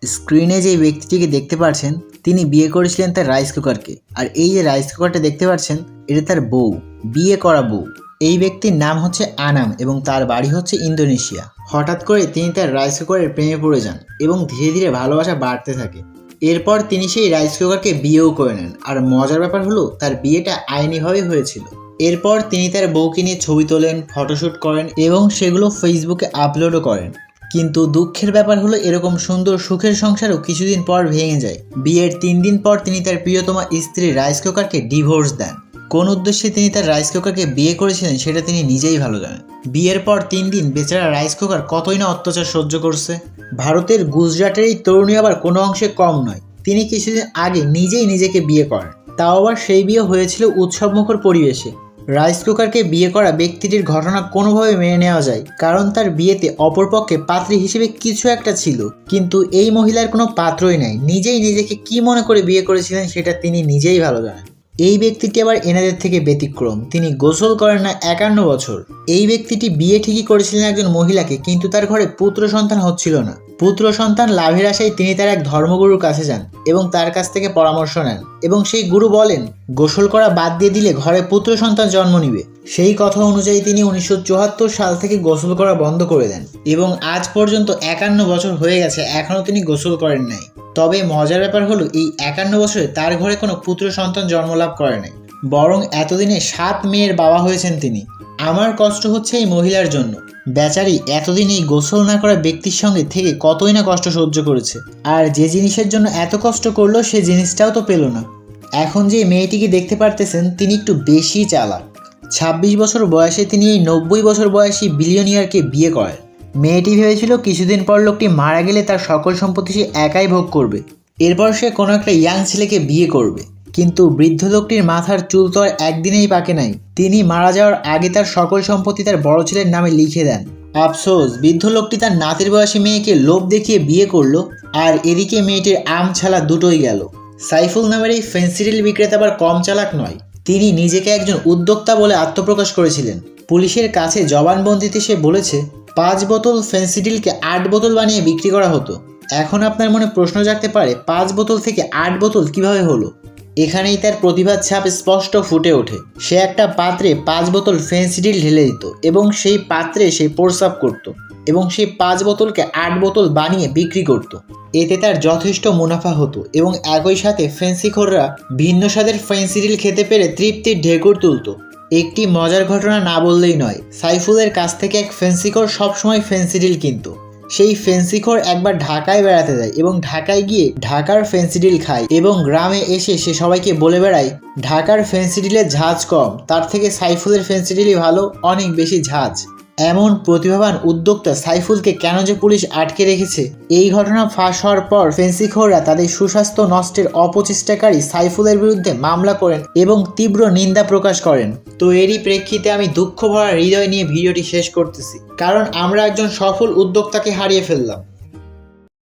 স্ক্রিনে যে ব্যক্তিটিকে দেখতে পাচ্ছেন তিনি বিয়ে করেছিলেন তার রাইস কুকারকে। আর এই যে রাইস কুকারটা দেখতে পাচ্ছেন এটা তার বউ, বিয়ে করা বউ। এই ব্যক্তির নাম হচ্ছে আনাম এবং তার বাড়ি হচ্ছে ইন্দোনেশিয়া। হঠাৎ করে তিনি তার রাইস কুকারের প্রেমে পড়ে যান এবং ধীরে ধীরে ভালোবাসা বাড়তে থাকে। এরপর তিনি সেই রাইস কুকারকে বিয়েও করে নেন। আর মজার ব্যাপার হলো তার বিয়েটা আইনিভাবে হয়েছিল। এরপর তিনি তার বউকে নিয়ে ছবি তোলেন, ফটোশ্যুট করেন এবং সেগুলো ফেসবুকে আপলোডও করেন। কিন্তু দুঃখের ব্যাপার হলো এরকম সুন্দর সুখের সংসারও কিছুদিন পর ভেঙে যায়। বিয়ের 3 দিন পর তিনি তার প্রিয়তমা স্ত্রী রাইস কুকারকে ডিভোর্স দেন। কোন উদ্দেশ্যে তিনি তার রাইস কুকারকে বিয়ে করেছিলেন সেটা তিনি নিজেই ভালো জানেন। বিয়ের পর 3 দিন বেচারা রাইস কুকার কতই না অত্যাচার সহ্য করছে। ভারতের গুজরাটের এই তরুণী আবার কোনো অংশে কম নয়। তিনি কিছুদিন আগে নিজেই নিজেকে বিয়ে করেন, তাও আবার সেই বিয়ে হয়েছিল উৎসবমুখর পরিবেশে। রাইস কুকারকে বিয়ে করা ব্যক্তিটির ঘটনা কোনোভাবে মেনে নেওয়া যায়, কারণ তার বিয়েতে অপরপক্ষে পাত্রী হিসেবে কিছু একটা ছিল। কিন্তু এই মহিলার কোনো পাত্রই নাই, নিজেই নিজেকে কি মনে করে বিয়ে করেছিলেন সেটা তিনি নিজেই ভালো জানেন। এই ব্যক্তিটি আবার এনাদের থেকে ব্যতিক্রম, তিনি গোসল করেন না 51 বছর। এই ব্যক্তিটি বিয়ে ঠিকই করেছিলেন একজন মহিলাকে, কিন্তু তার ঘরে পুত্র সন্তান হচ্ছিল না। পুত্র সন্তান লাভের আশায় তিনি তার এক ধর্মগুরুর কাছে যান এবং তার কাছ থেকে পরামর্শ নেন এবং সেই গুরু বলেন গোসল করা বাদ দিয়ে দিলে ঘরে পুত্র সন্তান জন্ম নিবে। সেই কথা অনুযায়ী তিনি 1974 সাল থেকে গোসল করা বন্ধ করে দেন এবং আজ পর্যন্ত 51 বছর হয়ে গেছে, এখনও তিনি গোসল করেন নাই। তবে মজার ব্যাপার হলো এই 51 বছরে তার ঘরে কোনো পুত্র সন্তান জন্মলাভ করে নাই, বরং এতদিনে 7 মেয়ের বাবা হয়েছেন তিনি। আমার কষ্ট হচ্ছে এই মহিলার জন্য। বেচারি এতদিন এই গোসল না করা ব্যক্তির সঙ্গে থেকে কতই না কষ্ট সহ্য করেছে, আর যে জিনিসের জন্য এত কষ্ট করলো সে জিনিসটাও তো পেল না। এখন যে মেয়েটিকে দেখতে পারতেছেন তিনি একটু বেশি চালাক। 26 বছর বয়সে তিনি এই 90 বছর বয়সী বিলিয়নিয়ারকে বিয়ে করেন। মেয়েটি ভেবেছিল কিছুদিন পর লোকটি মারা গেলে তার সকল সম্পত্তি সে একাই ভোগ করবে, এরপর সে কোনো একটা ইয়াং ছেলেকে বিয়ে করবে। কিন্তু বৃদ্ধ লোকটির মাথার চুল তো আর একদিনেই পাকে নাই। তিনি মারা যাওয়ার আগে তার সকল সম্পত্তি তার বড় ছেলের নামে লিখে দেন। আফসোস, বৃদ্ধ লোকটি তার নাতির বয়সী মেয়েকে লোভ দেখিয়ে বিয়ে করলো, আর এদিকে মেয়েটির আম ছালা দুটোই গেল। সাইফুল নামের এই ফেন্সিডিল বিক্রেতা আবার কম চালাক নয়। তিনি নিজেকে একজন উদ্যোক্তা বলে আত্মপ্রকাশ করেছিলেন। পুলিশের কাছে জবানবন্দিতে সে বলেছে 5 বোতল ফেন্সিডিলকে 8 বোতল বানিয়ে বিক্রি করা হতো। এখন আপনার মনে প্রশ্ন জাগতে পারে 5 বোতল থেকে 8 বোতল কিভাবে হলো। এখানেই তার প্রতিভার ছাপ স্পষ্ট ফুটে ওঠে। সে একটা পাত্রে 5 বোতল ফেন্সিডিল ঢেলে দিত এবং সেই পাত্রে সে প্রস্রাব করত এবং সেই 5 বোতলকে 8 বোতল বানিয়ে বিক্রি করত। এতে তার যথেষ্ট মুনাফা হতো এবং একই সাথে ফেন্সিখোররা ভিন্ন স্বাদের ফেন্সিডিল খেতে পেরে তৃপ্তির ঢেকুর তুলত। একটি মজার ঘটনা না বললেই নয়, সাইফুলের কাছ থেকে এক ফেন্সিখোর সবসময় ফেন্সিডিল কিনত। সেই ফেন্সিখোর একবার ঢাকায় বেড়াতে যায় এবং ঢাকায় গিয়ে ঢাকার ফেন্সিডিল খায় এবং গ্রামে এসে সে সবাইকে বলে বেড়ায় ঢাকার ফেন্সিডিলের ঝাঁজ কম, তার থেকে সাইফুলের ফেন্সিডিলই ভালো, অনেক বেশি ঝাঁজ। এমন প্রতিভাবান উদ্যোক্তা সাইফুলকে কেন যে পুলিশ আটকে রেখেছে, এই ঘটনা ফাঁস হওয়ার পর ফেন্সিখোররা তাদের সুস্বাস্থ্য নষ্টের অপচেষ্টাকারী সাইফুলের বিরুদ্ধে মামলা করেন এবং তীব্র নিন্দা প্রকাশ করেন। তো এরই প্রেক্ষিতে আমি দুঃখ ভরা হৃদয় নিয়ে ভিডিওটি শেষ করতেছি, কারণ আমরা একজন সফল উদ্যোক্তাকে হারিয়ে ফেললাম।